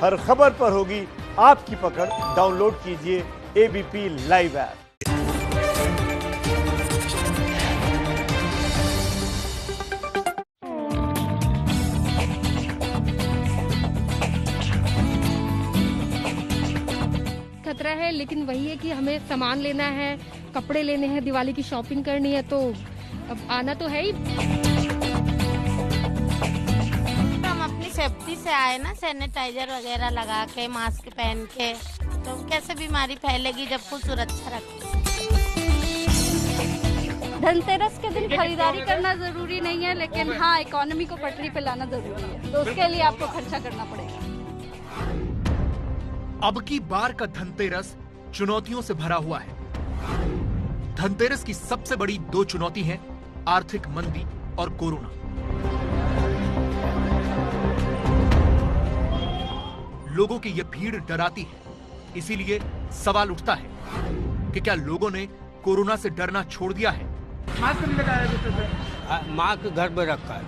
हर खबर पर होगी आपकी पकड़। डाउनलोड कीजिए एबीपी लाइव ऐप। खतरा है, लेकिन वही है कि हमें सामान लेना है, कपड़े लेने हैं, दिवाली की शॉपिंग करनी है, तो अब आना तो है ही। हम अपनी सेफ्टी से आए ना, सैनिटाइजर वगैरह लगा के, मास्क पहन के, तो कैसे बीमारी फैलेगी जब खुद सुरक्षा रखें। धनतेरस के दिन खरीदारी करना जरूरी नहीं है, लेकिन हाँ, इकोनॉमी को पटरी पे लाना जरूरी है, तो उसके लिए आपको खर्चा करना पड़ेगा। अब की बार का धनतेरस चुनौतियों से भरा हुआ है। धनतेरस की सबसे बड़ी दो चुनौती हैं आर्थिक मंदी और कोरोना। लोगों की यह भीड़ डराती है, इसीलिए सवाल उठता है कि क्या लोगों ने कोरोना से डरना छोड़ दिया है? मास्क नहीं लगाया, मास्क घर में रखा है।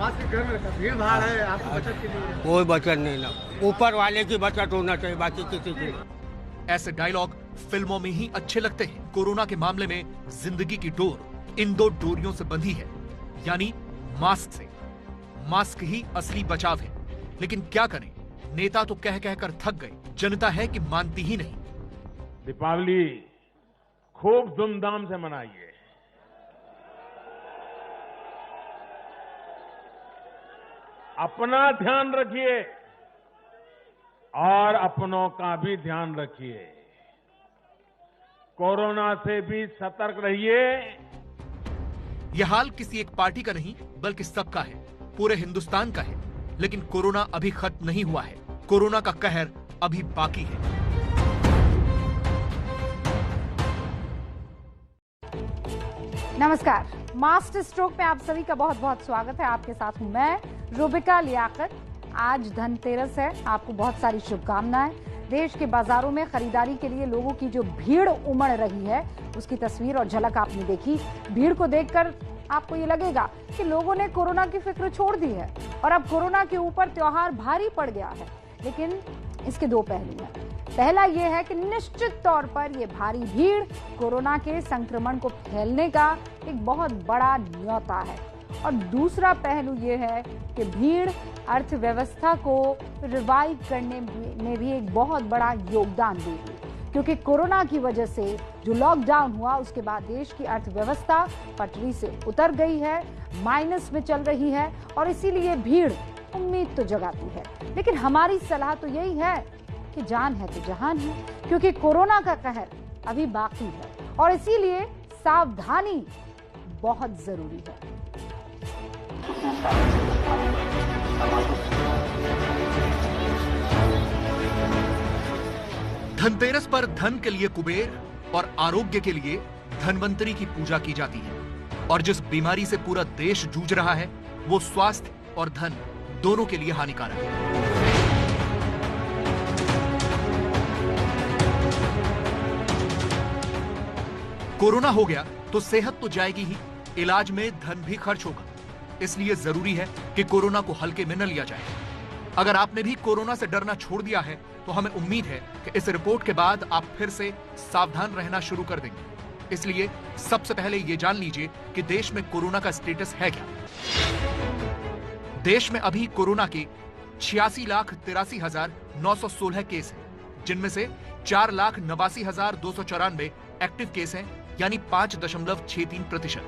मास्क घर में रखा, भीड़ भाड़ है, आपकी बचत के लिए। कोई बचत नहीं ना, ऊपर वाले की बचत होना चाहिए, बाकी किसी की। ऐसे डायलॉग फिल्मों में ही अच्छे लगते हैं। कोरोना के मामले में जिंदगी की डोर इन दो डोरियों से बंधी है, यानी मास्क से। मास्क ही असली बचाव है, लेकिन क्या करें, नेता तो कह कहकर थक गए, जनता है कि मानती ही नहीं। दीपावली खूब धूमधाम से मनाइए, अपना ध्यान रखिए और अपनों का भी ध्यान रखिए। कोरोना से भी सतर्क रहिए। यह हाल किसी एक पार्टी का नहीं, बल्कि सबका है, पूरे हिंदुस्तान का है। लेकिन कोरोना अभी खत्म नहीं हुआ है, कोरोना का कहर अभी बाकी है। नमस्कार, मास्टर स्ट्रोक में आप सभी का बहुत बहुत स्वागत है। आपके साथ हूं मैं रुबिका लियाकत। आज धनतेरस है, आपको बहुत सारी शुभकामनाएं। देश के बाजारों में खरीदारी के लिए लोगों की जो भीड़ उमड़ रही है, उसकी तस्वीर और झलक आपने देखी। भीड़ को देखकर आपको ये लगेगा कि लोगों ने कोरोना की फिक्र छोड़ दी है और अब कोरोना के ऊपर त्योहार भारी पड़ गया है। लेकिन इसके दो पहलू हैं। पहला यह है कि निश्चित तौर पर यह भारी भीड़ कोरोना के संक्रमण को फैलने का एक बहुत बड़ा न्योता है, और दूसरा पहलू यह है कि भीड़ अर्थव्यवस्था को रिवाइव करने में भी एक बहुत बड़ा योगदान देगी, क्योंकि कोरोना की वजह से जो लॉकडाउन हुआ उसके बाद देश की अर्थव्यवस्था पटरी से उतर गई है, माइनस में चल रही है, और इसीलिए भीड़ उम्मीद तो जगाती है। लेकिन हमारी सलाह तो यही है कि जान है तो जहान है, क्योंकि कोरोना का कहर अभी बाकी है और इसीलिए सावधानी बहुत जरूरी है। धनतेरस पर धन के लिए कुबेर और आरोग्य के लिए धनवंतरी की पूजा की जाती है, और जिस बीमारी से पूरा देश जूझ रहा है वो स्वास्थ्य और धन दोनों के लिए हानिकारक है। कोरोना हो गया तो सेहत तो जाएगी ही, इलाज में धन भी खर्च होगा। इसलिए जरूरी है कि कोरोना को हल्के में न लिया जाए। अगर आपने भी कोरोना से डरना छोड़ दिया है तो हमें उम्मीद है कि इस रिपोर्ट के बाद आप फिर से सावधान रहना शुरू कर देंगे। इसलिए सबसे पहले ये जान लीजिए कि देश में कोरोना का स्टेटस है क्या। देश में अभी कोरोना के 86,83,916 केस हैं, जिनमें से 4,89,294 एक्टिव केस हैं, यानी 5.63%।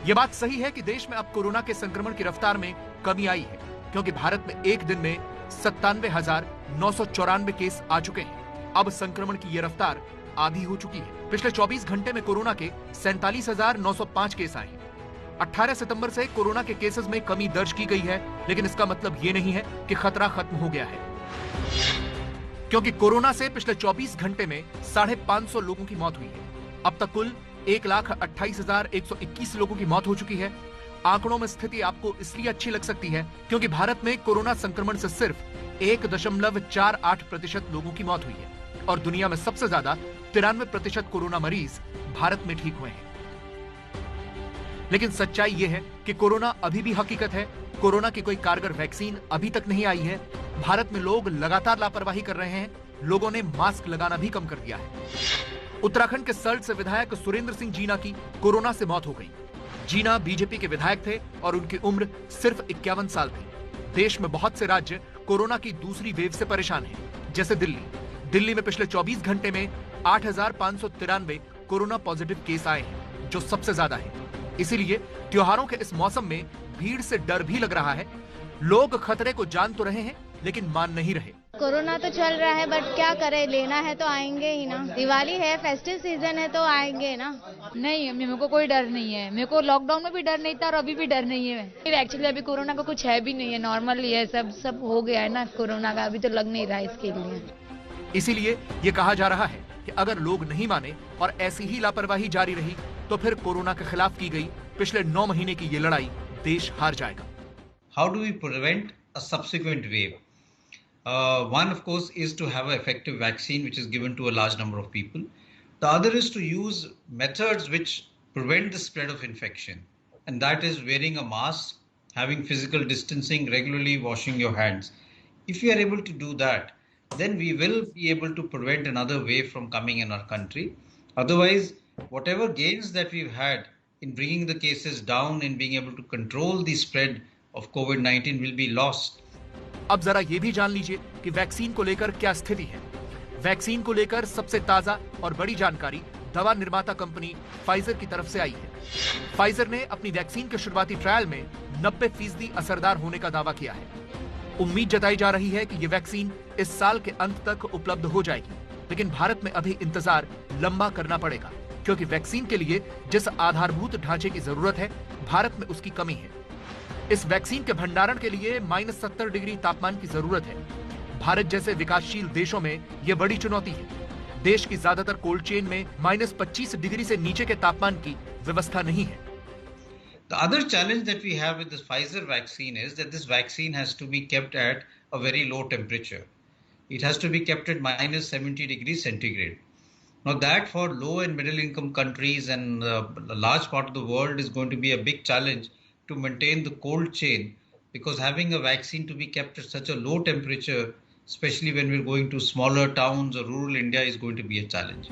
यह बात सही है कि देश में अब कोरोना के संक्रमण की रफ्तार में कमी आई है, क्योंकि भारत में एक दिन में 97,994 केस आ चुके हैं। अब संक्रमण की यह रफ्तार आधी हो चुकी है। पिछले 24 घंटे में कोरोना के 47,905 केस आए हैं। 18 सितंबर से कोरोना के केसेस में कमी दर्ज की गई है, लेकिन इसका मतलब ये नहीं है कि खतरा खत्म हो गया है, क्योंकि कोरोना से पिछले 24 घंटे में 550 लोगों की मौत हुई है। अब तक कुल 1,28,121 लोगों की मौत हो चुकी है। आंकड़ों में स्थिति आपको इसलिए अच्छी लग सकती है क्योंकि भारत में कोरोना संक्रमण से सिर्फ 1.48% लोगों की मौत हुई है, और दुनिया में सबसे ज्यादा 93% कोरोना मरीज भारत में ठीक हुए हैं। लेकिन सच्चाई यह है कि कोरोना अभी भी हकीकत है, कोरोना की कोई कारगर वैक्सीन अभी तक नहीं आई है। भारत में लोग लगातार लापरवाही कर रहे हैं। लोगों ने मास्क लगाना भी कम कर दिया है। उत्तराखंड के सल्ट से विधायक सुरेंद्र सिंह जीना की कोरोना से मौत हो गई। जीना बीजेपी के विधायक थे और उनकी उम्र सिर्फ 51 साल थी। देश में बहुत से राज्य कोरोना की दूसरी वेव से परेशान हैं, जैसे दिल्ली में पिछले 24 घंटे में 8,593 कोरोना पॉजिटिव केस आए हैं, जो सबसे ज्यादा है। इसीलिए त्योहारों के इस मौसम में भीड़ से डर भी लग रहा है। लोग खतरे को जान तो रहे हैं, लेकिन मान नहीं रहे। कोरोना तो चल रहा है, बट क्या करें, लेना है तो आएंगे ही ना। दिवाली है, फेस्टिव सीजन है, तो आएंगे ना। नहीं, मेरे को कोई डर नहीं है। मेरे को लॉकडाउन में भी डर नहीं था और अभी भी डर नहीं है। एक्चुअली अभी कोरोना का कुछ है भी नहीं है, नॉर्मल ही है, सब हो गया है ना। कोरोना का अभी तो लग नहीं रहा है इसके लिए। इसीलिए ये कहा जा रहा है कि अगर लोग नहीं माने और ऐसी ही लापरवाही जारी रही तो फिर कोरोना के खिलाफ की गई पिछले 9 महीने की ये लड़ाई देश हार जाएगा। How do we prevent a subsequent wave? One, of course, is to have an effective vaccine which is given to a large number of people. The other is to use methods which prevent the spread of infection. And that is wearing a mask, having physical distancing, regularly washing your hands. If we are able to do that, then we will be able to prevent another wave from coming in our country. Otherwise, whatever gains that we've had in bringing the cases down and being able to control the spread of COVID-19 will be lost. अब जरा ये भी जान लीजिए कि vaccine को लेकर क्या स्थिति है। वैक्सीन को लेकर सबसे ताजा और बड़ी जानकारी दवा निर्माता कंपनी फाइजर की तरफ से आई है। फाइजर ने अपनी वैक्सीन के शुरुआती ट्रायल में 90% असरदार होने का दावा किया है। उम्मीद जताई जा रही है कि ये वैक्सीन इस साल के अंत तक उपलब्ध हो जाएगी, लेकिन भारत में अभी इंतजार लंबा करना पड़ेगा, क्योंकि वैक्सीन के लिए जिस आधारभूत ढांचे की जरूरत है, भारत में उसकी कमी है। इस वैक्सीन के भंडारण के लिए -70 डिग्री तापमान की जरूरत है। भारत जैसे विकासशील देशों में यह बड़ी चुनौती है। देश की ज्यादातर कोल्ड चेन में -25 डिग्री से नीचे के तापमान की व्यवस्था नहीं है। The other challenge that we have with this Pfizer vaccine is that this vaccine has to be kept at a very low temperature. It has to be kept at -70 degrees centigrade. Now that for low and middle income countries and a large part of the world is going to be a big challenge to maintain the cold chain, because having a vaccine to be kept at such a low temperature, especially when we're going to smaller towns or rural India, is going to be a challenge.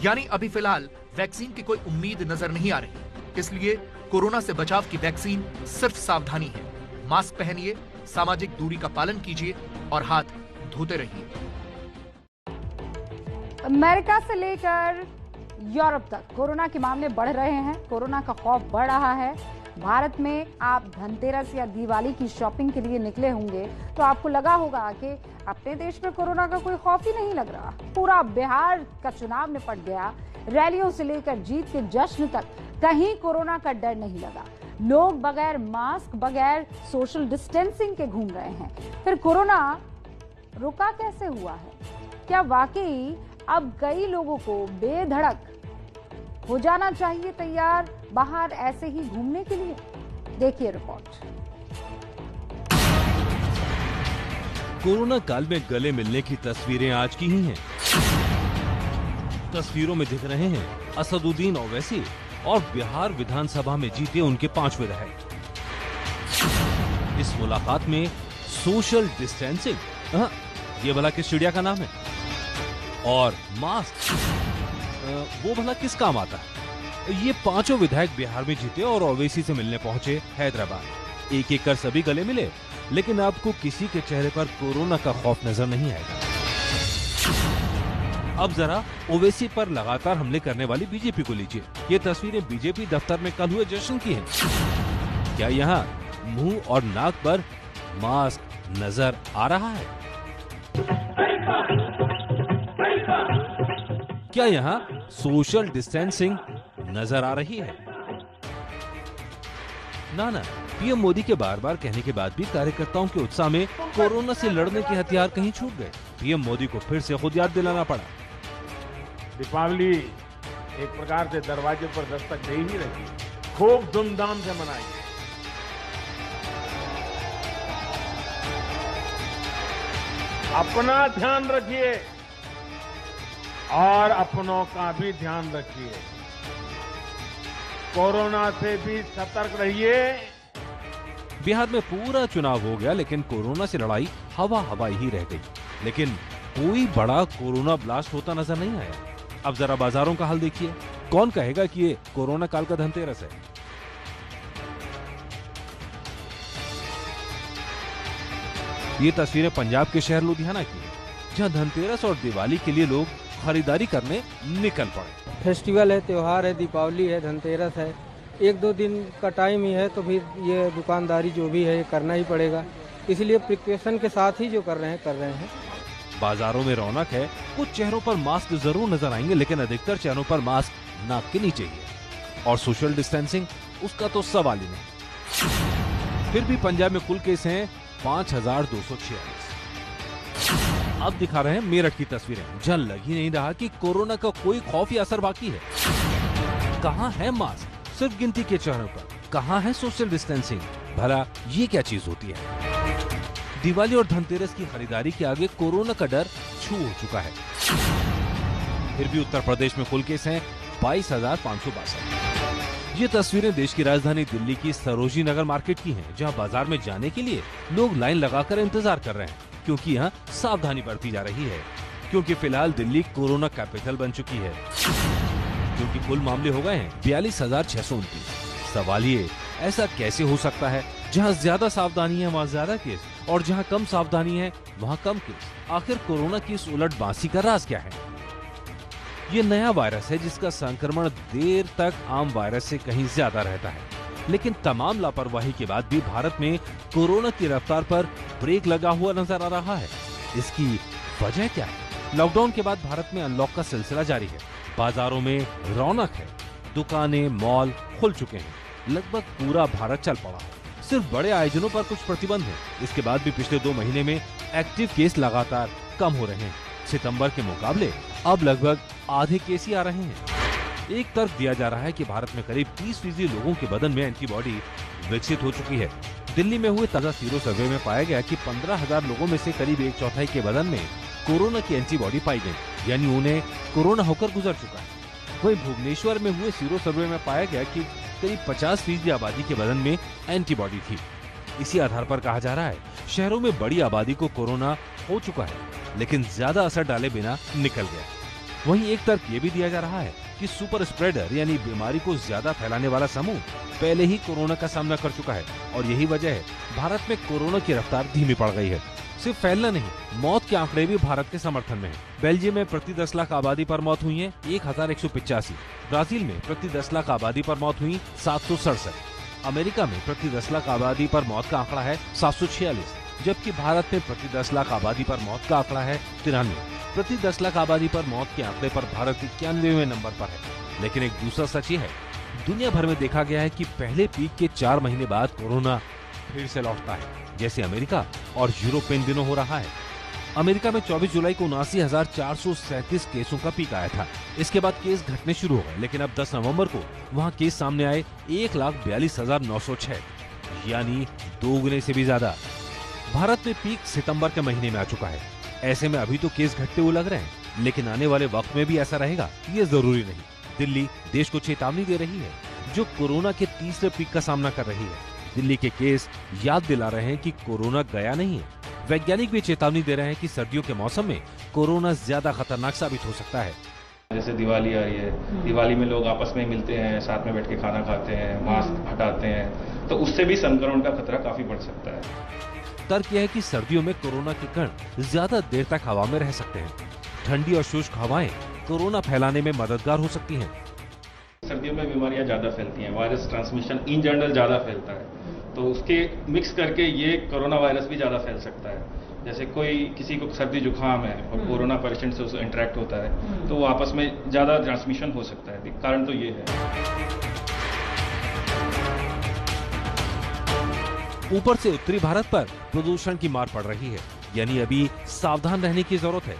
यानी अभी फिलहाल vaccine की कोई उम्मीद नजर नहीं आ रही। इसलिए कोरोना से बचाव की वैक्सीन सिर्फ सावधानी है। मास्क पहनिए, सामाजिक दूरी का पालन कीजिए और हाथ धोते रहिए। अमेरिका से लेकर यूरोप तक कोरोना के मामले बढ़ रहे हैं। कोरोना का खौफ बढ़ रहा है। भारत में आप धनतेरस या दिवाली की शॉपिंग के लिए निकले होंगे तो आपको लगा होगा कि अपने देश में कोरोना का कोई खौफ ही नहीं लग रहा। पूरा बिहार का चुनाव निपट गया। रैलियों से लेकर जीत के जश्न तक कहीं कोरोना का डर नहीं लगा। लोग बगैर मास्क, बगैर सोशल डिस्टेंसिंग के घूम रहे हैं। फिर कोरोना रुका कैसे हुआ है? क्या वाकई अब कई लोगों को बेधड़क हो जाना चाहिए तैयार बाहर ऐसे ही घूमने के लिए? देखिए रिपोर्ट। कोरोना काल में गले मिलने की तस्वीरें आज की ही हैं। तस्वीरों में दिख रहे हैं असदुद्दीन ओवैसी और बिहार विधानसभा में जीते उनके 5 विधायक। इस मुलाकात में सोशल डिस्टेंसिंग, ये भला किस चिड़िया का नाम है? और मास्क, वो भला किस काम आता है? ये 5 विधायक बिहार में जीते और ओवैसी से मिलने पहुंचे हैदराबाद। एक एक कर सभी गले मिले, लेकिन आपको किसी के चेहरे पर कोरोना का खौफ नजर नहीं आएगा। अब जरा ओवैसी पर लगातार हमले करने वाली बीजेपी को लीजिए। ये तस्वीरें बीजेपी दफ्तर में कल हुए जश्न की हैं। क्या यहाँ मुंह और नाक पर मास्क नजर आ रहा है? क्या यहाँ सोशल डिस्टेंसिंग नजर आ रही है? ना, पीएम मोदी के बार बार कहने के बाद भी कार्यकर्ताओं के उत्साह में कोरोना से लड़ने के हथियार कहीं छूट गए। पीएम मोदी को फिर से खुद याद दिलाना पड़ा। दीपावली एक प्रकार से दरवाजे पर दस्तक दे ही रही है। खूब धूमधाम से मनाइए। अपना ध्यान रखिए और अपनों का भी ध्यान रखिए। कोरोना से भी सतर्क रहिए बिहार में पूरा चुनाव हो गया, लेकिन कोरोना से लड़ाई हवा हवाई ही रह गई। लेकिन कोई बड़ा कोरोना ब्लास्ट होता नजर नहीं आया। अब जरा बाजारों का हाल देखिए। कौन कहेगा कि ये कोरोना काल का धनतेरस है? ये तस्वीरें पंजाब के शहर लुधियाना की है, जहां धनतेरस और दिवाली के लिए लोग खरीदारी करने निकल पड़े। फेस्टिवल है, त्योहार है, दीपावली है, धनतेरस है, 1-2 दिन का टाइम ही है, तो फिर ये दुकानदारी जो भी है ये करना ही पड़ेगा। इसलिए प्रिकॉशन के साथ ही जो कर रहे हैं। बाजारों में रौनक है। कुछ चेहरों पर मास्क जरूर नजर आएंगे, लेकिन अधिकतर चेहरों पर मास्क नाक के नीचे ही है। और सोशल डिस्टेंसिंग, उसका तो सवाल ही नहीं। फिर भी पंजाब में कुल केस हैं 5246। अब दिखा रहे हैं मेरठ की तस्वीरें, जहां लग ही नहीं रहा कि कोरोना का कोई खौफ या असर बाकी है। कहां है मास्क? सिर्फ गिनती के चेहरों पर। कहां है सोशल डिस्टेंसिंग? भला ये क्या चीज होती है? दिवाली और धनतेरस की खरीदारी के आगे कोरोना का डर छू हो चुका है। फिर भी उत्तर प्रदेश में कुल केस हैं 22,562। ये तस्वीरें देश की राजधानी दिल्ली की सरोजिनी नगर मार्केट की हैं, जहां बाजार में जाने के लिए लोग लाइन लगाकर इंतजार कर रहे हैं, क्योंकि यहाँ सावधानी बरती जा रही है। क्योंकि फिलहाल दिल्ली कोरोना कैपिटल बन चुकी है। क्योंकि कुल मामले हो गए हैं 42,629। सवाल ये, ऐसा कैसे हो सकता है? जहाँ ज्यादा सावधानी है वहाँ ज्यादा केस, और जहाँ कम सावधानी है वहाँ कम केस। आखिर कोरोना की इस उलट बांसी का राज क्या है? ये नया वायरस है जिसका संक्रमण देर तक आम वायरस से कहीं ज्यादा रहता है। लेकिन तमाम लापरवाही के बाद भी भारत में कोरोना की रफ्तार पर ब्रेक लगा हुआ नजर आ रहा है। इसकी वजह क्या है? लॉकडाउन के बाद भारत में अनलॉक का सिलसिला जारी है। बाजारों में रौनक है, दुकानें, मॉल खुल चुके हैं, लगभग पूरा भारत चल पड़ा है। सिर्फ बड़े आयोजनों पर कुछ प्रतिबंध है। इसके बाद भी पिछले 2 महीने में एक्टिव केस लगातार कम हो रहे हैं। सितंबर के मुकाबले अब लगभग आधे केस ही आ रहे हैं। एक तर्क दिया जा रहा है कि भारत में करीब 30% लोगों के बदन में एंटीबॉडी विकसित हो चुकी है। दिल्ली में हुए ताजा सीरो सर्वे में पाया गया कि 15,000 लोगों में से करीब 1/4 के बदन में कोरोना की एंटीबॉडी पाई गई, यानी उन्हें कोरोना होकर गुजर चुका है। वहीं भुवनेश्वर में हुए सीरो सर्वे में पाया गया कि करीब 50% आबादी के बदन में एंटीबॉडी थी। इसी आधार पर कहा जा रहा है शहरों में बड़ी आबादी को कोरोना हो चुका है, लेकिन ज्यादा असर डाले बिना निकल गया। वहीं एक तर्क ये भी दिया जा रहा है कि सुपर स्प्रेडर यानी बीमारी को ज्यादा फैलाने वाला समूह पहले ही कोरोना का सामना कर चुका है, और यही वजह है भारत में कोरोना की रफ्तार धीमी पड़ गई है। सिर्फ फैलना नहीं, मौत के आंकड़े भी भारत के समर्थन में हैं। बेल्जियम में प्रति 10 लाख आबादी पर मौत हुई है 1185। ब्राजील में प्रति 10 लाख आबादी पर मौत हुई 767। अमेरिका में प्रति 10 लाख आबादी पर मौत का आंकड़ा है 746, जबकि भारत में प्रति 10 लाख आबादी पर मौत का आंकड़ा है 93। प्रति 10 लाख आबादी पर मौत के आंकड़े पर भारत 91वें नंबर पर है। लेकिन एक दूसरा सच ये है, दुनिया भर में देखा गया है कि पहले पीक के 4 महीने बाद कोरोना फिर से लौटता है, जैसे अमेरिका और यूरोप में इन दिनों हो रहा है। अमेरिका में 24 जुलाई को 79,437 केसों का पीक आया था। इसके बाद केस घटने शुरू हो गए, लेकिन अब 10 नवंबर को वहां केस सामने आए 1,42,906, यानी 2 गुने से भी ज्यादा। भारत में पीक सितंबर के महीने में आ चुका है। ऐसे में अभी तो केस घटते हुए लग रहे हैं, लेकिन आने वाले वक्त में भी ऐसा रहेगा ये जरूरी नहीं। दिल्ली देश को चेतावनी दे रही है, जो कोरोना के तीसरे पीक का सामना कर रही है। दिल्ली के केस याद दिला रहे हैं कि कोरोना गया नहीं है। वैज्ञानिक भी चेतावनी दे रहे हैं कि सर्दियों के मौसम में कोरोना ज्यादा खतरनाक साबित हो सकता है। जैसे दिवाली आ रही है, दिवाली में लोग आपस में मिलते हैं, साथ में बैठ के खाना खाते हैं, मास्क हटाते हैं, तो उससे भी संक्रमण का खतरा काफी बढ़ सकता है। तर्क यह है कि सर्दियों में कोरोना के कण ज्यादा देर तक हवा में रह सकते हैं। ठंडी और शुष्क हवाएं कोरोना फैलाने में मददगार हो सकती हैं। सर्दियों में बीमारियां ज्यादा फैलती हैं, वायरस ट्रांसमिशन इन जनरल ज्यादा फैलता है, तो उसके मिक्स करके ये कोरोना वायरस भी ज्यादा फैल सकता है। जैसे कोई किसी को सर्दी जुकाम है और कोरोना पेशेंट से उससे इंटरेक्ट होता है, तो वो आपस में ज्यादा ट्रांसमिशन हो सकता है। कारण तो ये है। ऊपर से उत्तरी भारत पर प्रदूषण की मार पड़ रही है, यानी अभी सावधान रहने की जरूरत है,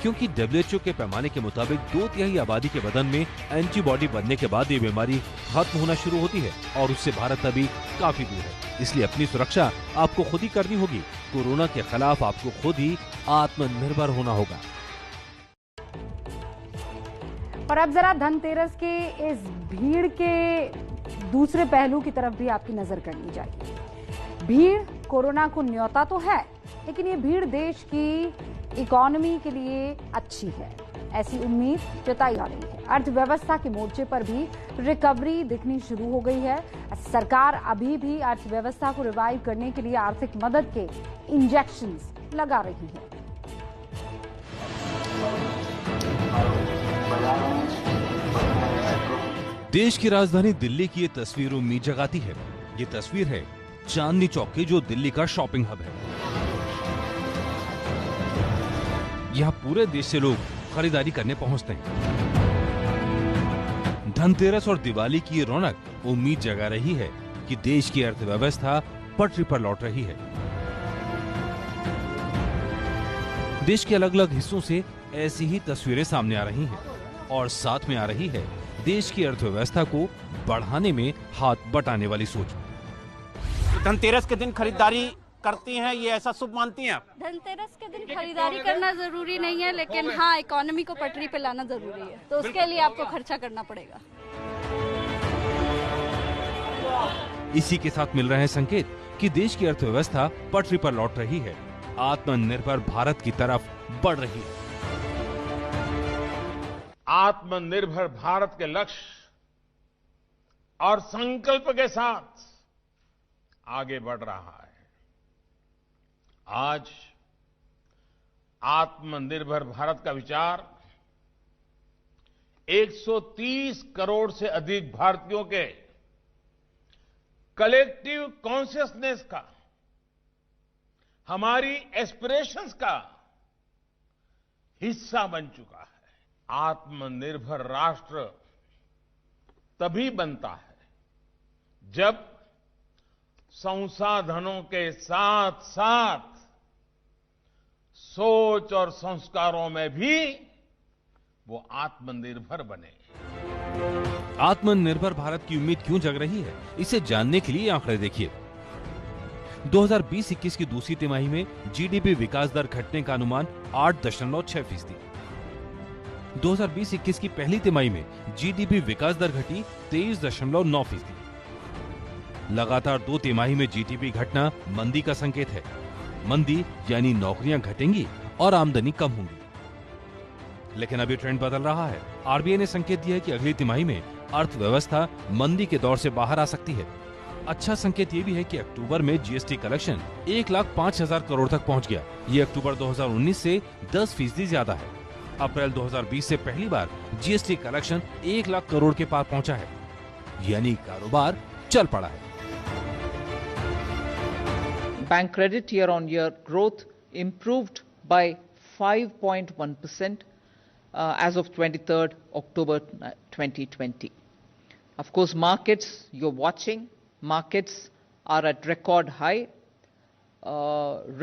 क्योंकि WHO के पैमाने के मुताबिक 2/3 आबादी के बदन में एंटीबॉडी बनने के बाद ये बीमारी खत्म होना शुरू होती है, और उससे भारत अभी काफी दूर है। इसलिए अपनी सुरक्षा आपको खुद ही करनी होगी। कोरोना के खिलाफ आपको खुद ही आत्मनिर्भर होना होगा। और अब जरा धनतेरस के इस भीड़ के दूसरे पहलू की तरफ भी आपकी नजर करनी चाहिए। भीड़ कोरोना को न्योता तो है, लेकिन ये भीड़ देश की इकोनॉमी के लिए अच्छी है, ऐसी उम्मीद जताई जा रही है। अर्थव्यवस्था के मोर्चे पर भी रिकवरी दिखनी शुरू हो गई है। सरकार अभी भी अर्थव्यवस्था को रिवाइव करने के लिए आर्थिक मदद के इंजेक्शंस लगा रही है। देश की राजधानी दिल्ली की ये तस्वीर उम्मीद जगाती है। ये तस्वीर है चांदनी चौक की, जो दिल्ली का शॉपिंग हब है। यहाँ पूरे देश से लोग खरीदारी करने पहुंचते हैं। धनतेरस और दिवाली की ये रौनक उम्मीद जगा रही है कि देश की अर्थव्यवस्था पटरी पर लौट रही है। देश के अलग अलग हिस्सों से ऐसी ही तस्वीरें सामने आ रही हैं और साथ में आ रही है देश की अर्थव्यवस्था को बढ़ाने में हाथ बटाने वाली सोच। धनतेरस के दिन खरीदारी करती हैं, ये ऐसा शुभ मानती हैं आप? धनतेरस के दिन खरीदारी करना जरूरी नहीं है, लेकिन हाँ, इकोनॉमी को पटरी पे लाना जरूरी है, तो उसके लिए आपको खर्चा करना पड़ेगा। इसी के साथ मिल रहे हैं संकेत कि देश की अर्थव्यवस्था पटरी पर लौट रही है, आत्मनिर्भर भारत की तरफ बढ़ रही है। आत्मनिर्भर भारत के लक्ष्य और संकल्प के साथ आगे बढ़ रहा है। आज आत्मनिर्भर भारत का विचार 130 करोड़ से अधिक भारतीयों के कलेक्टिव कॉन्शियसनेस का, हमारी एस्पिरेशंस का हिस्सा बन चुका है। आत्मनिर्भर राष्ट्र तभी बनता है जब संसाधनों के साथ साथ सोच और संस्कारों में भी वो आत्मनिर्भर बने। आत्मनिर्भर भारत की उम्मीद क्यों जग रही है, इसे जानने के लिए आंकड़े देखिए। 2020-21 की दूसरी तिमाही में जीडीपी विकास दर घटने का अनुमान 8.6%। 2020-21 की पहली तिमाही में जीडीपी विकास दर घटी 23.9%। लगातार 2 तिमाही में जीडीपी घटना मंदी का संकेत है। मंदी यानी नौकरियां घटेंगी और आमदनी कम होगी। लेकिन अभी ट्रेंड बदल रहा है। आरबीआई ने संकेत दिया है कि अगली तिमाही में अर्थव्यवस्था मंदी के दौर से बाहर आ सकती है। अच्छा संकेत ये भी है कि अक्टूबर में जीएसटी कलेक्शन 1,05,000 करोड़ तक पहुंच गया। ये अक्टूबर 2019 से 10% ज्यादा है। अप्रैल 2020 से पहली बार जीएसटी कलेक्शन 1 लाख करोड़ के पार पहुंचा है, यानी कारोबार चल पड़ा है। Bank credit year-on-year growth improved by 5.1% as of 23rd October 2020. Of course, markets, you're watching, markets are at record high.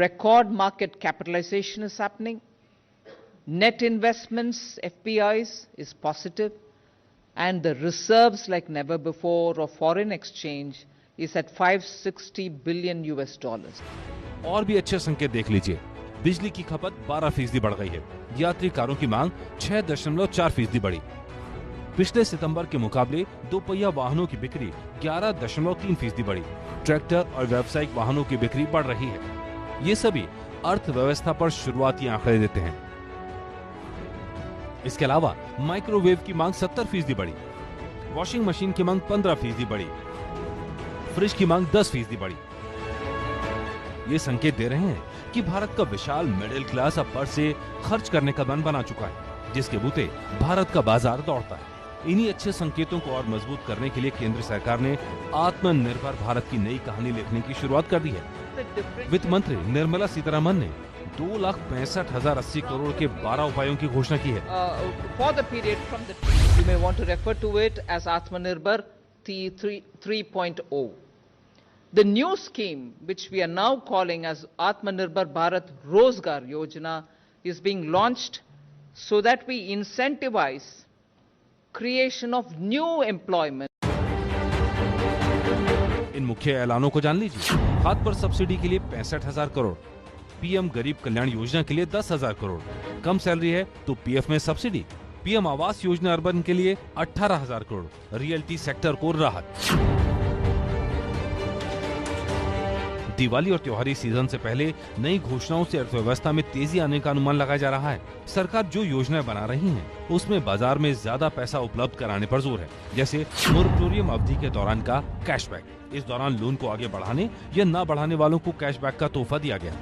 Record market capitalization is happening. Net investments, FPIs, is positive. And the reserves like never before of foreign exchange is at $560 billion US. और भी अच्छे संकेत देख लीजिए। बिजली की खपत 12% बढ़ गई है। यात्री कारों की मांग 6.4% बढ़ी। पिछले सितंबर के मुकाबले दोपहिया वाहनों की बिक्री 11.3% बढ़ी। ट्रैक्टर और व्यावसायिक वाहनों की बिक्री बढ़ रही है। ये सभी अर्थव्यवस्था पर शुरुआती आंकड़े देते हैं। इसके अलावा माइक्रोवेव की मांग 70% बढ़ी। वॉशिंग मशीन की मांग 15% बढ़ी। फ्रिज की मांग 10% बढ़ी। ये संकेत दे रहे हैं कि भारत का विशाल मिडिल क्लास अब पर से खर्च करने का मन बना चुका है, जिसके बूते भारत का बाजार दौड़ता है। इन्हीं अच्छे संकेतों को और मजबूत करने के लिए केंद्र सरकार ने आत्मनिर्भर भारत की नई कहानी लिखने की शुरुआत कर दी है। वित्त मंत्री निर्मला सीतारमन ने 2,65,080 करोड़ के 12 उपायों की घोषणा की है। For the period from the, you may want to refer to it as Atmanirbhar 3.0. The new scheme, which we are now calling as Atmanirbhar Bharat Rozgar Yojana, is being launched so that we incentivize creation of new employment. इन मुख्य ऐलानों को जान लीजिए। खाद पर subsidy के लिए 65,000 crore, PM गरीब कल्याण योजना के लिए 10,000 करोड़, कम सैलरी है तो पीएफ में subsidy, PM Awas Yojana urban के लिए 18,000 करोड़, रियल्टी सेक्टर को राहत। दिवाली और त्योहारी सीजन से पहले नई घोषणाओं से अर्थव्यवस्था में तेजी आने का अनुमान लगाया जा रहा है। सरकार जो योजनाएं बना रही है उसमें बाजार में ज्यादा पैसा उपलब्ध कराने पर जोर है, जैसे मोरेटोरियम अवधि के दौरान का कैशबैक। इस दौरान लोन को आगे बढ़ाने या न बढ़ाने वालों को कैशबैक का तोहफा दिया गया।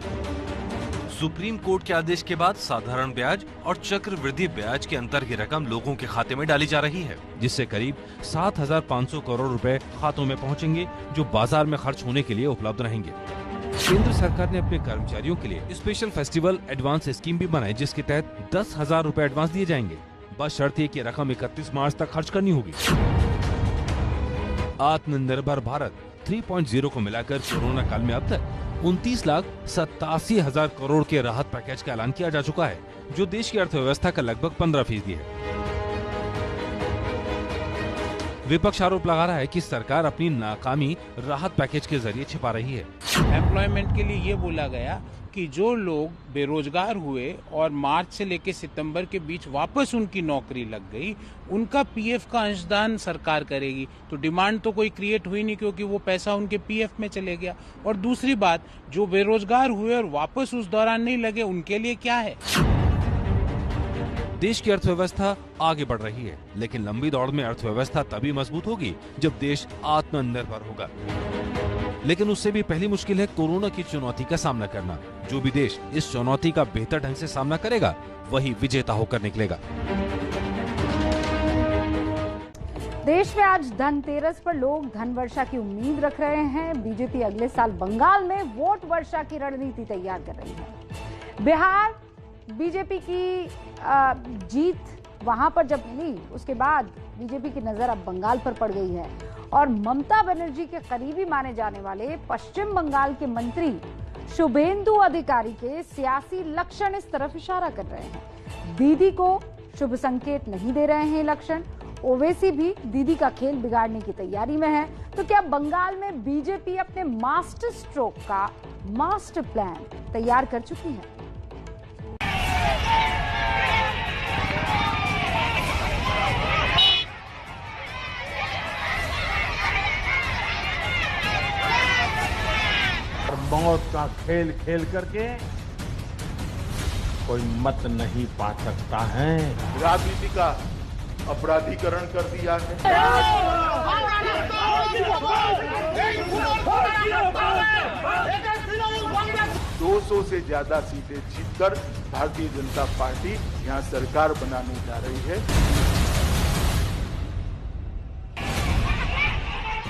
सुप्रीम कोर्ट के आदेश के बाद साधारण ब्याज और चक्रवृद्धि ब्याज के अंतर की रकम लोगों के खाते में डाली जा रही है, जिससे करीब 7,500 करोड़ रुपए खातों में पहुंचेंगे, जो बाजार में खर्च होने के लिए उपलब्ध रहेंगे। केंद्र सरकार ने अपने कर्मचारियों के लिए स्पेशल फेस्टिवल एडवांस स्कीम भी बनाई, जिसके तहत 10,000 रुपए एडवांस दिए जाएंगे। बस शर्त है कि रकम 31 मार्च तक खर्च करनी होगी। आत्मनिर्भर भारत 3.0 को मिलाकर कोरोना काल में अब तक 29,87,000 करोड़ के राहत पैकेज का ऐलान किया जा चुका है, जो देश की अर्थव्यवस्था का लगभग 15% है। विपक्ष आरोप लगा रहा है कि सरकार अपनी नाकामी राहत पैकेज के जरिए छिपा रही है। एम्प्लॉयमेंट के लिए ये बोला गया कि जो लोग बेरोजगार हुए और मार्च से लेकर सितंबर के बीच वापस उनकी नौकरी लग गई, उनका पीएफ का अंशदान सरकार करेगी। तो डिमांड तो कोई क्रिएट हुई नहीं, क्योंकि वो पैसा उनके पीएफ में चले गया। और दूसरी बात, जो बेरोजगार हुए और वापस उस दौरान नहीं लगे, उनके लिए क्या है? देश की अर्थव्यवस्था आगे बढ़ रही है, लेकिन लंबी दौड़ में अर्थव्यवस्था तभी मजबूत होगी जब देश आत्मनिर्भर होगा। लेकिन उससे भी पहली मुश्किल है कोरोना की चुनौती का सामना करना। जो भी देश इस चुनौती का बेहतर ढंग से सामना करेगा, वही विजेता होकर निकलेगा। देश में आज धनतेरस पर लोग धन वर्षा की उम्मीद रख रहे हैं। बीजेपी अगले साल बंगाल में वोट वर्षा की रणनीति तैयार कर रही है। बिहार बीजेपी की जीत वहां पर जब मिली, उसके बाद बीजेपी की नजर अब बंगाल पर पड़ गई है और ममता बनर्जी के करीबी माने जाने वाले पश्चिम बंगाल के मंत्री शुभेंदु अधिकारी के सियासी लक्षण इस तरफ इशारा कर रहे हैं। दीदी को शुभ संकेत नहीं दे रहे हैं लक्षण। ओवैसी भी दीदी का खेल बिगाड़ने की तैयारी में है। तो क्या बंगाल में बीजेपी अपने मास्टर स्ट्रोक का मास्टर प्लान तैयार कर चुकी है? मौत का खेल खेल करके कोई मत नहीं पा सकता है। राजनीति का अपराधीकरण कर दिया है। 200 से ज्यादा सीटें जीतकर भारतीय जनता पार्टी यहां सरकार बनाने जा रही है।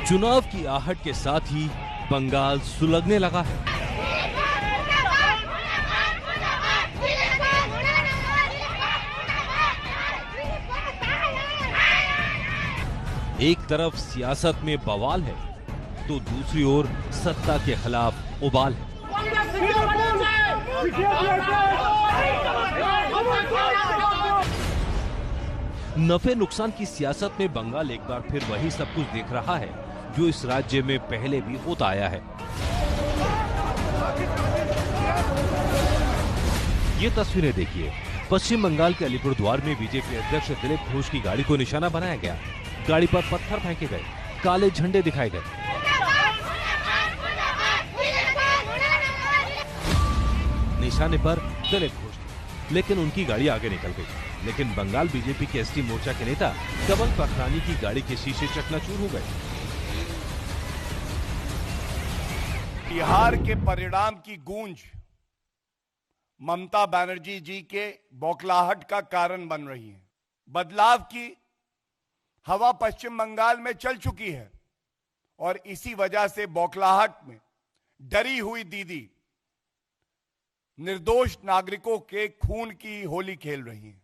चुनाव की आहट के साथ ही बंगाल सुलगने लगा है। एक तरफ सियासत में बवाल है, तो दूसरी ओर सत्ता के खिलाफ उबाल है। नफे नुकसान की सियासत में बंगाल एक बार फिर वही सब कुछ देख रहा है जो इस राज्य में पहले भी होता आया है। ये तस्वीरें देखिए। पश्चिम बंगाल के अलीपुरद्वार में बीजेपी अध्यक्ष दिलीप घोष की गाड़ी को निशाना बनाया गया। गाड़ी पर पत्थर फेंके गए, काले झंडे दिखाए गए। निशाने पर दिलीप घोष, लेकिन उनकी गाड़ी आगे निकल गई। लेकिन बंगाल बीजेपी के एसटी मोर्चा के नेता कमल पखरानी की गाड़ी के शीशे चकनाचूर हो गए। बिहार के परिणाम की गूंज ममता बनर्जी जी के बौखलाहट का कारण बन रही है। बदलाव की हवा पश्चिम बंगाल में चल चुकी है और इसी वजह से बौखलाहट में डरी हुई दीदी निर्दोष नागरिकों के खून की होली खेल रही है।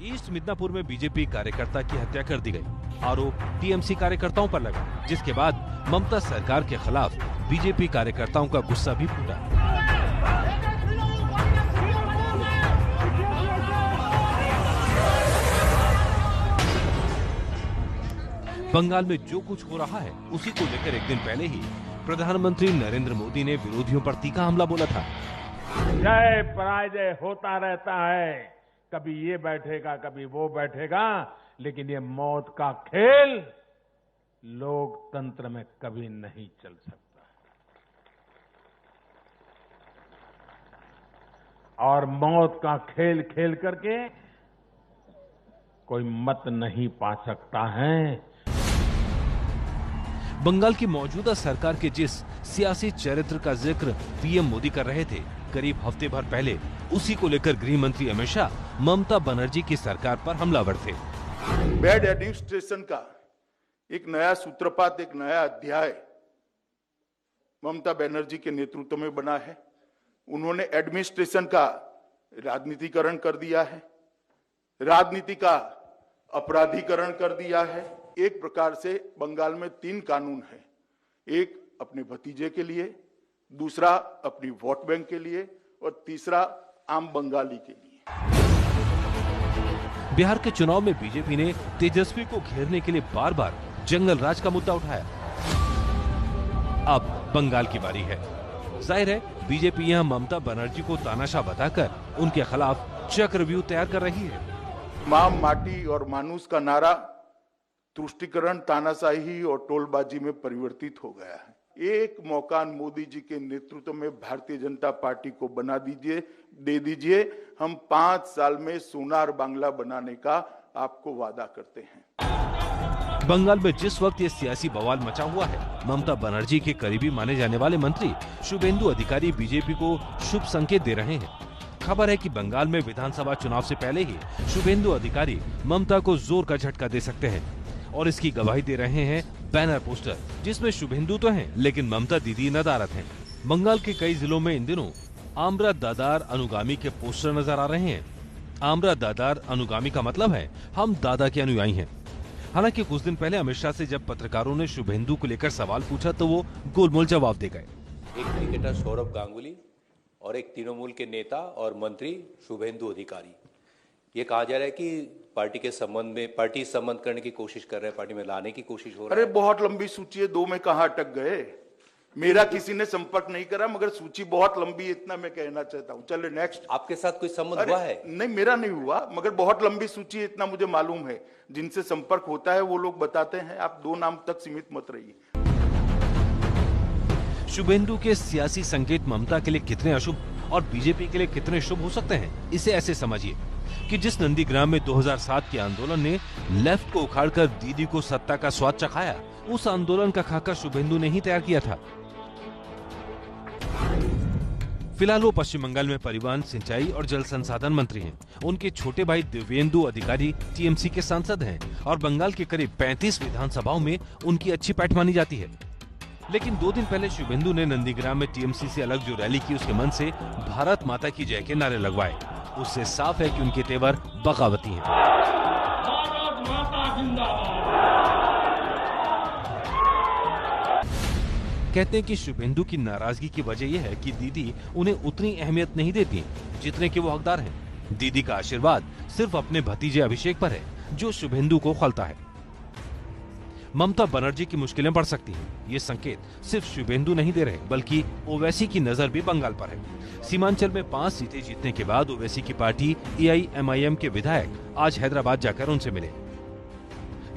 ईस्ट मिदनापुर में बीजेपी कार्यकर्ता की हत्या कर दी गई। आरोप टीएमसी कार्यकर्ताओं पर लगा, जिसके बाद ममता सरकार के खिलाफ बीजेपी कार्यकर्ताओं का गुस्सा भी फूटा। बंगाल में जो कुछ हो रहा है उसी को लेकर एक दिन पहले ही प्रधानमंत्री नरेंद्र मोदी ने विरोधियों पर तीखा हमला बोला था। जय पराजय होता रहता है, कभी ये बैठेगा कभी वो बैठेगा, लेकिन ये मौत का खेल लोकतंत्र में कभी नहीं चल सकता। और मौत का खेल खेल करके कोई मत नहीं पा सकता है। बंगाल की मौजूदा सरकार के जिस सियासी चरित्र का जिक्र पीएम मोदी कर रहे थे, करीब हफ्ते भर पहले उसी को लेकर गृह मंत्री अमित शाह ममता बनर्जी की सरकार पर हमलावर थे। बैड एडमिनिस्ट्रेशन का एक नया सूत्रपात, एक नया अध्याय ममता बनर्जी के नेतृत्व में बना है। उन्होंने एडमिनिस्ट्रेशन का राजनीतिकरण कर दिया है, राजनीति का अपराधीकरण कर दिया है। एक प्रकार से बंगाल में 3 कानून है, एक अपने भतीजे के लिए, दूसरा अपनी वोट बैंक के लिए और तीसरा आम बंगाली के लिए। बिहार के चुनाव में बीजेपी ने तेजस्वी को घेरने के लिए बार बार जंगल राज का मुद्दा उठाया। अब बंगाल की बारी है। जाहिर है बीजेपी यहां ममता बनर्जी को तानाशाह बताकर उनके खिलाफ चक्रव्यूह तैयार कर रही है। मां, माटी और मानुस का नारा तुष्टिकरण, तानाशाही और टोलबाजी में परिवर्तित हो गया है। एक मौका मोदी जी के नेतृत्व में भारतीय जनता पार्टी को दे दीजिए। हम 5 साल में सोनार बांग्ला बनाने का आपको वादा करते हैं। बंगाल में जिस वक्त ये सियासी बवाल मचा हुआ है, ममता बनर्जी के करीबी माने जाने वाले मंत्री शुभेंदु अधिकारी बीजेपी को शुभ संकेत दे रहे हैं। खबर है कि बंगाल में विधानसभा चुनाव से पहले ही शुभेंदु अधिकारी ममता को जोर का झटका दे सकते हैं और इसकी गवाही दे रहे हैं बैनर पोस्टर, जिसमें शुभेंदु तो हैं लेकिन ममता दीदी नदारद हैं। बंगाल के कई जिलों में इन दिनों आमरा दादार अनुगामी के पोस्टर नजर आ रहे हैं। आमरा दादार अनुगामी का मतलब है हम दादा के अनुयायी हैं। हालांकि कुछ दिन पहले अमित शाह से जब पत्रकारों ने शुभेंदु को लेकर सवाल पूछा तो वो गोलमोल जवाब दे गए। एक क्रिकेटर सौरभ गांगुली और एक तृणमूल के नेता और मंत्री शुभेंदु अधिकारी, ये कहा जा रहा है कि पार्टी के संबंध में, पार्टी संबंध करने की कोशिश कर रहे हैं, पार्टी में लाने की कोशिश हो रही है। अरे बहुत लंबी सूची है, 2 में कहां अटक गए। मेरा किसी ने संपर्क नहीं करा, मगर सूची बहुत लंबी है, इतना मैं कहना चाहता हूं। चलिए नेक्स्ट। आपके साथ कोई संबंध हुआ है? नहीं, मेरा नहीं हुआ, मगर बहुत लंबी सूची है, इतना मुझे मालूम है। जिनसे संपर्क होता है वो लोग बताते हैं। आप 2 नाम तक सीमित मत रहिए। शुभेंदु के सियासी संकेत ममता के लिए कितने अशुभ और बीजेपी के लिए कितने शुभ हो सकते हैं, इसे ऐसे समझिए कि जिस नंदीग्राम में 2007 के आंदोलन ने लेफ्ट को उखाड़कर दीदी को सत्ता का स्वाद चखाया, उस आंदोलन का खाका शुभेंदु ने ही तैयार किया था। फिलहाल वो पश्चिम बंगाल में परिवहन, सिंचाई और जल संसाधन मंत्री हैं। उनके छोटे भाई दिव्येंदु अधिकारी टीएमसी के सांसद हैं और बंगाल के करीब 35 विधानसभाओं में उनकी अच्छी पैठ मानी जाती है। लेकिन 2 दिन पहले शुभेंदु ने नंदीग्राम में टीएमसी से अलग जो रैली की, उसके मन से भारत माता की जय के नारे लगवाए। उससे साफ है कि उनके तेवर बगावती हैं। कहते हैं कि शुभेंदु की नाराजगी की वजह यह है कि दीदी उन्हें उतनी अहमियत नहीं देती जितने के वो हकदार हैं। दीदी का आशीर्वाद सिर्फ अपने भतीजे अभिषेक पर है, जो शुभेंदु को खलता है। ममता बनर्जी की मुश्किलें बढ़ सकती हैं। ये संकेत सिर्फ शुभेंदु नहीं दे रहे, बल्कि ओवैसी की नजर भी बंगाल पर है। सीमांचल में 5 सीटें जीतने के बाद ओवैसी की पार्टी AIMIM के विधायक आज हैदराबाद जाकर उनसे मिले।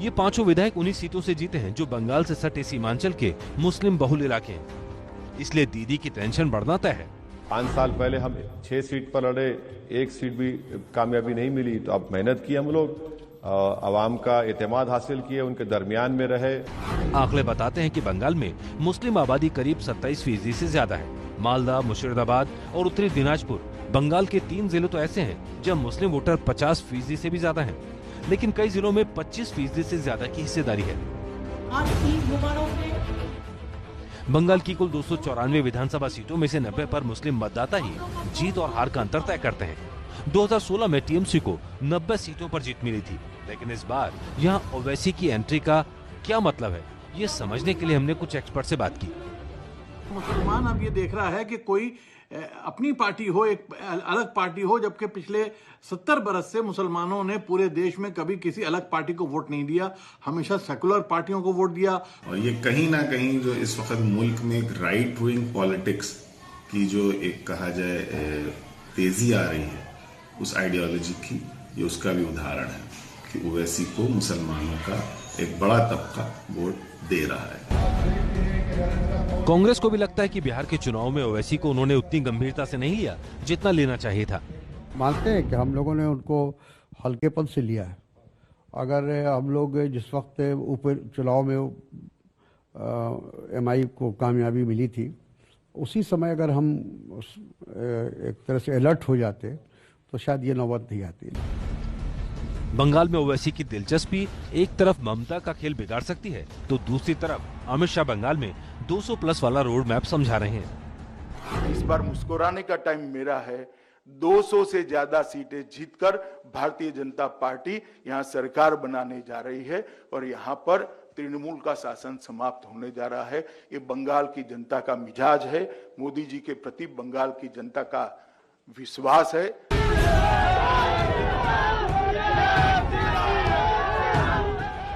ये 5 विधायक उन्हीं सीटों से जीते हैं जो बंगाल से सटे सीमांचल के मुस्लिम बहुल इलाके हैं। इसलिए दीदी की टेंशन बढ़ना तय है। 5 साल पहले हम 6 सीट पर लड़े, 1 सीट भी कामयाबी नहीं मिली, तो अब मेहनत की हम लोग, अवाम का एतमाद हासिल किए, उनके दरमियान में रहे। आंकड़े बताते हैं कि बंगाल में मुस्लिम आबादी करीब 27% से ज्यादा है। मालदा, मुर्शिदाबाद और उत्तरी दिनाजपुर बंगाल के 3 जिले तो ऐसे हैं जब मुस्लिम वोटर 50% से भी ज्यादा हैं, लेकिन कई जिलों में 25% से ज्यादा की हिस्सेदारी है। बंगाल की कुल 294 विधानसभा सीटों में से 90 पर मुस्लिम मतदाता ही जीत और हार का अंतर तय करते हैं। 2016 में टीएमसी को 90 सीटों पर जीत मिली थी, लेकिन इस बार यहाँ ओवैसी की एंट्री का क्या मतलब है, ये समझने के लिए हमने कुछ एक्सपर्ट से बात की। मुसलमान अब ये देख रहा है कि कोई अपनी पार्टी हो, एक अलग पार्टी हो, जबकि पिछले 70 बरस से मुसलमानों ने पूरे देश में कभी किसी अलग पार्टी को वोट नहीं दिया, हमेशा सेकुलर पार्टियों को वोट दिया। और ये कहीं ना कहीं जो इस वक्त मुल्क में एक राइट विंग पॉलिटिक्स की जो एक कहा जाए तेजी आ रही है, उस आइडियोलॉजी की, ये उसका भी उदाहरण है कि ओवैसी को मुसलमानों का एक बड़ा तबका वोट दे रहा है। कांग्रेस को भी लगता है कि बिहार के चुनाव में ओवैसी को उन्होंने उतनी गंभीरता से नहीं लिया जितना लेना चाहिए था। मानते हैं कि हम लोगों ने उनको हल्केपन से लिया है। अगर हम लोग जिस वक्त ऊपर चुनाव में एमआई को कामयाबी मिली थी, उसी समय अगर हम एक तरह से अलर्ट हो जाते तो शायद ये नौबत नहीं आती। बंगाल में ओवैसी की दिलचस्पी एक तरफ ममता का खेल बिगाड़ सकती है तो दूसरी तरफ अमित शाह बंगाल में 200 प्लस वाला रोड मैप समझा रहे हैं। इस बार मुस्कुराने का टाइम मेरा है। 200 से ज्यादा सीटें जीतकर भारतीय जनता पार्टी यहां सरकार बनाने जा रही है और यहां पर तृणमूल का शासन समाप्त होने जा रहा है। ये बंगाल की जनता का मिजाज है, मोदी जी के प्रति बंगाल की जनता का विश्वास है।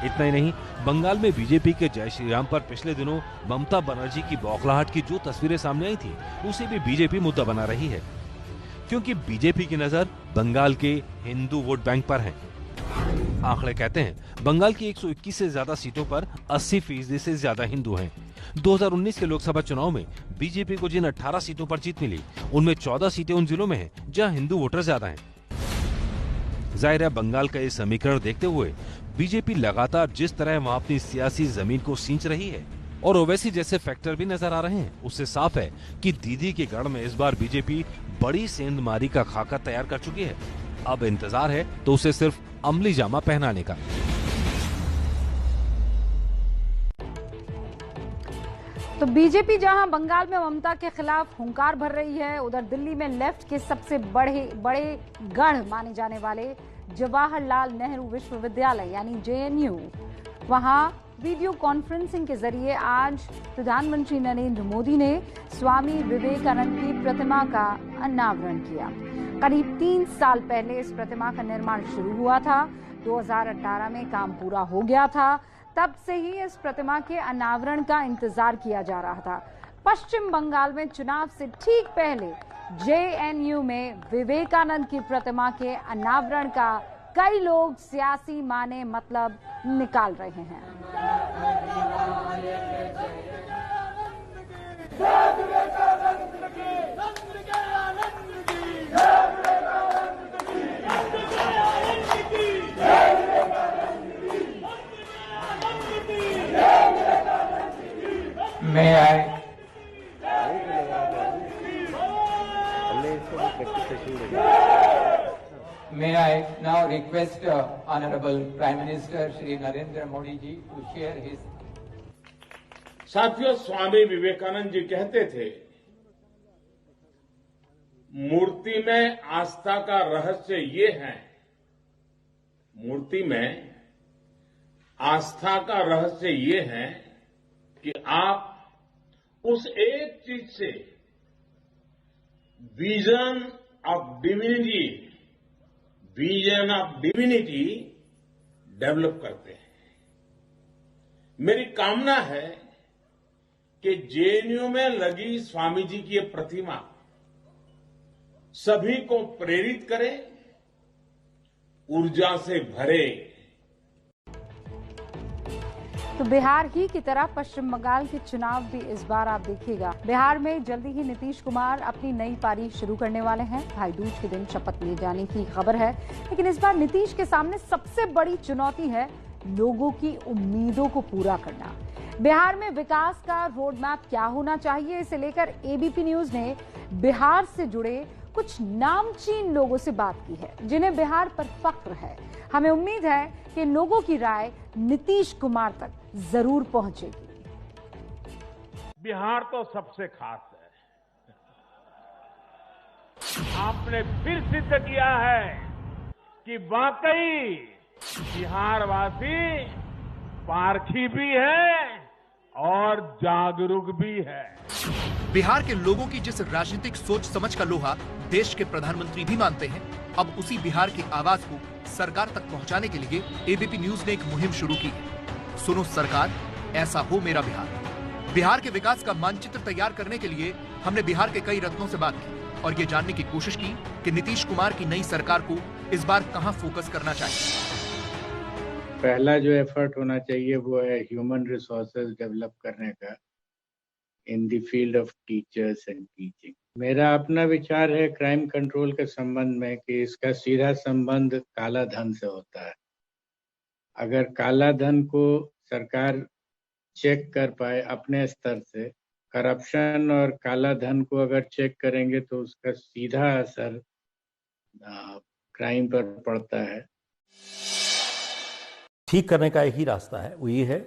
इतना ही नहीं, बंगाल में बीजेपी के जय श्री राम पर पिछले दिनों ममता बनर्जी की बौखलाहट की जो तस्वीरें सामने आई थी, उसे भी बीजेपी मुद्दा बना रही है, क्योंकि बीजेपी की नजर बंगाल के हिंदू वोट बैंक पर है। आंकड़े कहते हैं बंगाल की 121 से ज्यादा सीटों पर 80% से ज्यादा हिंदू हैं। 2019 के लोकसभा चुनाव में बीजेपी को जिन 18 सीटों पर जीत मिली, उनमें 14 सीटें उन जिलों में हैं जहां हिंदू वोटर ज्यादा हैं। जाहिर है बंगाल का ये समीकरण देखते हुए बीजेपी लगातार जिस तरह वहां अपनी सियासी जमीन को सींच रही है और ओवैसी जैसे फैक्टर भी नजर आ रहे हैं, उससे साफ है कि दीदी के गढ़ में इस बार बीजेपी बड़ी सेंधमारी का खाका तैयार कर चुकी है। अब इंतजार है तो उसे सिर्फ अमली जामा पहनाने का। तो बीजेपी जहां बंगाल में ममता के खिलाफ हुंकार भर रही है, उधर दिल्ली में लेफ्ट के सबसे बड़े गढ़ माने जाने वाले जवाहरलाल नेहरू विश्वविद्यालय यानी जेएनयू, वहां वीडियो कॉन्फ्रेंसिंग के जरिए आज प्रधानमंत्री नरेंद्र मोदी ने स्वामी विवेकानंद की प्रतिमा का अनावरण किया। करीब 3 साल पहले इस प्रतिमा का निर्माण शुरू हुआ था। 2018 में काम पूरा हो गया था। तब से ही इस प्रतिमा के अनावरण का इंतजार किया जा रहा था। पश्चिम बंगाल में चुनाव से ठीक पहले जेएनयू में विवेकानंद की प्रतिमा के अनावरण का कई लोग सियासी माने मतलब निकाल रहे हैं। May I now request Honorable Prime Minister Shri Narendra Modi ji to share his. साथियों, स्वामी विवेकानंद जी कहते थे, मूर्ति में आस्था का रहस्य ये है, मूर्ति में आस्था का रहस्य ये है कि आप उस एक चीज से विजन ऑफ डिविनिटी डेवलप करते हैं। मेरी कामना है कि जेएनयू में लगी स्वामी जी की ये प्रतिमा सभी को प्रेरित करे, ऊर्जा से भरे। तो बिहार ही की तरह पश्चिम बंगाल के चुनाव भी इस बार आप देखिएगा। बिहार में जल्दी ही नीतीश कुमार अपनी नई पारी शुरू करने वाले हैं। भाई दूज के दिन शपथ लिए जाने की खबर है, लेकिन इस बार नीतीश के सामने सबसे बड़ी चुनौती है लोगों की उम्मीदों को पूरा करना। बिहार में विकास का रोड मैप क्या होना चाहिए, इसे लेकर एबीपी न्यूज ने बिहार से जुड़े कुछ नामचीन लोगों से बात की है, जिन्हें बिहार पर फख्र है। हमें उम्मीद है कि लोगों की राय नीतीश कुमार तक जरूर पहुंचेगी। बिहार तो सबसे खास है। आपने फिर सिद्ध किया है कि वाकई बिहारवासी पारखी भी है और जागरूक भी है। बिहार के लोगों की जिस राजनीतिक सोच समझ का लोहा देश के प्रधानमंत्री भी मानते हैं, अब उसी बिहार की आवाज को सरकार तक पहुंचाने के लिए एबीपी न्यूज ने एक मुहिम शुरू की है। सुनो सरकार, ऐसा हो मेरा बिहार। बिहार के विकास का मानचित्र तैयार करने के लिए हमने बिहार के कई रत्नों से बात की और ये जानने की कोशिश की कि नीतीश कुमार की नई सरकार को इस बार कहां फोकस करना चाहिए। पहला जो एफर्ट होना चाहिए वो है ह्यूमन रिसोर्सेज डेवलप करने का। in the field of teachers and teaching. मेरा अपना विचार है क्राइम कंट्रोल के संबंध में कि इसका सीधा संबंध काला धन से होता है। अगर काला धन को सरकार चेक कर पाए अपने स्तर से, करप्शन और काला धन को अगर चेक करेंगे तो उसका सीधा असर क्राइम पर पड़ता है। ठीक करने का एक ही रास्ता है, वो ये है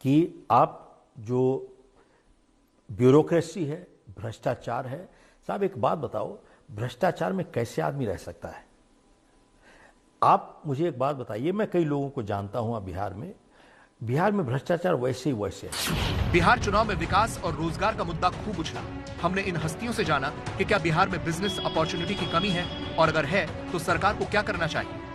कि आप जो ब्यूरोक्रेसी है, भ्रष्टाचार है, साहब एक बात बताओ, भ्रष्टाचार में कैसे आदमी रह सकता है? आप मुझे एक बात बताइए, मैं कई लोगों को जानता हूं बिहार में भ्रष्टाचार वैसे है। बिहार चुनाव में विकास और रोजगार का मुद्दा खूब उछला। हमने इन हस्तियों से जाना कि क्या बिहार में बिजनेस अपॉर्चुनिटी की कमी है, और अगर है तो सरकार को क्या करना चाहिए।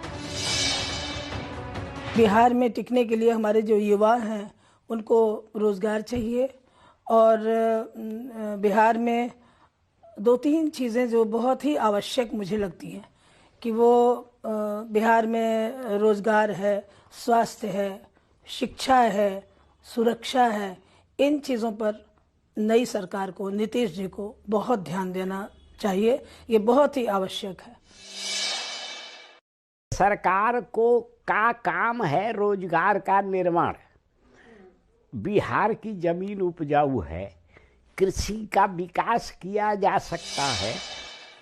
बिहार में टिकने के लिए हमारे जो युवा हैं उनको रोजगार चाहिए, और बिहार में 2-3 चीज़ें जो बहुत ही आवश्यक मुझे लगती हैं कि वो बिहार में रोजगार है, स्वास्थ्य है, शिक्षा है, सुरक्षा है। इन चीज़ों पर नई सरकार को, नीतीश जी को बहुत ध्यान देना चाहिए, ये बहुत ही आवश्यक है। सरकार को का काम है रोजगार का निर्माण। बिहार की जमीन उपजाऊ है, कृषि का विकास किया जा सकता है।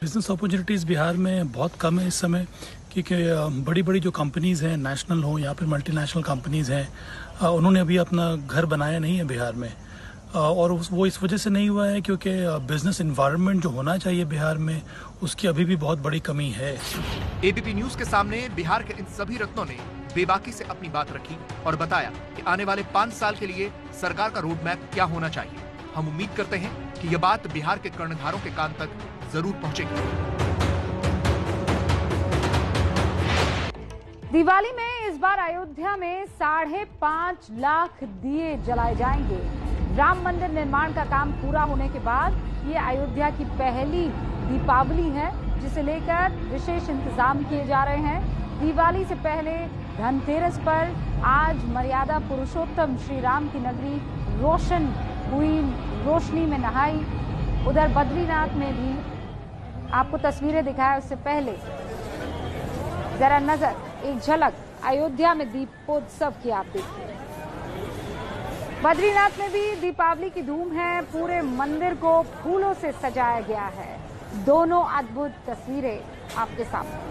बिजनेस अपॉर्चुनिटीज़ बिहार में बहुत कम है इस समय, क्योंकि बड़ी बड़ी जो कंपनीज़ हैं, नेशनल हो या फिर मल्टीनेशनल कंपनीज़ हैं, उन्होंने अभी अपना घर बनाया नहीं है बिहार में, और वो इस वजह से नहीं हुआ है क्योंकि बिजनेस एनवायरनमेंट जो होना चाहिए बिहार में, उसकी अभी भी बहुत बड़ी कमी है। एबीपी न्यूज के सामने बिहार के इन सभी रत्नों ने बेबाकी से अपनी बात रखी और बताया कि आने वाले 5 साल के लिए सरकार का रोड मैप क्या होना चाहिए। हम उम्मीद करते हैं कि यह बात बिहार के कर्णधारों के कान तक जरूर पहुंचेगी। दिवाली में इस बार अयोध्या में 5.5 लाख दिए जलाए जाएंगे। राम मंदिर निर्माण का काम पूरा होने के बाद ये अयोध्या की पहली दीपावली है, जिसे लेकर विशेष इंतजाम किए जा रहे हैं। दिवाली से पहले धनतेरस पर आज मर्यादा पुरुषोत्तम श्री राम की नगरी रोशन हुई, रोशनी में नहाई। उधर बद्रीनाथ में भी आपको तस्वीरें दिखाया, उससे पहले जरा नजर, एक झलक अयोध्या में दीपोत्सव की आप देखिए। बद्रीनाथ में भी दीपावली की धूम है, पूरे मंदिर को फूलों से सजाया गया है। दोनों अद्भुत तस्वीरें आपके सामने।